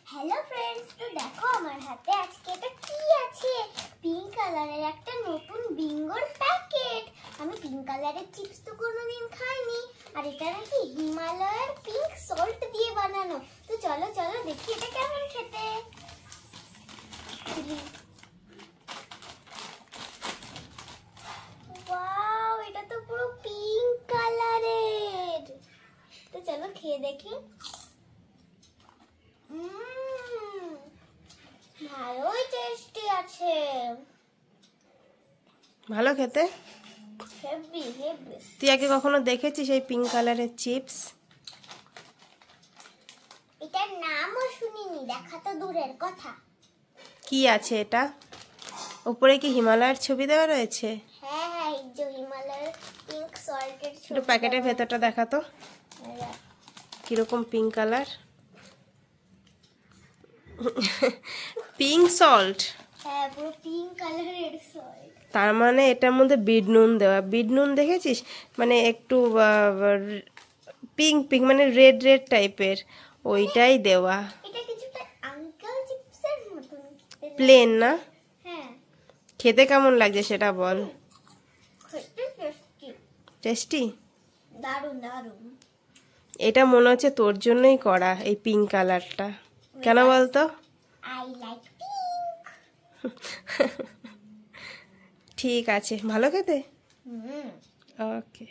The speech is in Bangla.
হ্যালো ফ্রেন্ডস, তো দেখো আমার হাতে আজকে এটা কি আছে। পিঙ্ক কালারের একটা নতুন বিঙ্গোর প্যাকেট। আমি পিঙ্ক কালারের চিপস তো কোনোদিন খাইনি, আর এটা নাকি হিমালয়ের পিঙ্ক সল্ট দিয়ে বানানো। তো চলো চলো দেখি এটা কেমন খেতে। ওয়াও, এটা তো পুরো পিঙ্ক কালারের। তো চলো খেয়ে দেখি। ভালোই টেস্টি আছে। ভালো খেতে। Heavy heavy. তুই আগে কখনো দেখেছিস এই পিঙ্ক কালারের চিপস? এটার নামও শুনিনি, দেখা তো দূরের কথা। কি আছে এটা? উপরে কি হিমালয়ের ছবি দেওয়া রয়েছে? হ্যাঁ হ্যাঁ, এই যে হিমালয়ের পিঙ্ক সল্টের একটু প্যাকেটের ভেতরটা দেখাতো কিরকম পিঙ্ক কালার। Pink salt. হ্যাঁ, পুরো পিঙ্ক কালারের সল্ট। তার মানে এটার মধ্যে বিট নুন দেওয়া। বিট নুন দেখেছিস, মানে একটু পিঙ্ক পিঙ্ক মানে রেড রেড টাইপের, ওইটাই দেওয়া। এটা কিছুটা আঙ্কেল চিপসের মতন প্লেন না? হ্যাঁ। খেতে কেমন লাগছে সেটা বল। খেতে টেস্টি। টেস্টি? দারুণ দারুণ। এটা মনে হচ্ছে তোর জন্যই করা, এই পিঙ্ক কালারটা। কেন বলতো? I like pink. ঠিক আছে, ভালো খেতে। হুম। ওকে।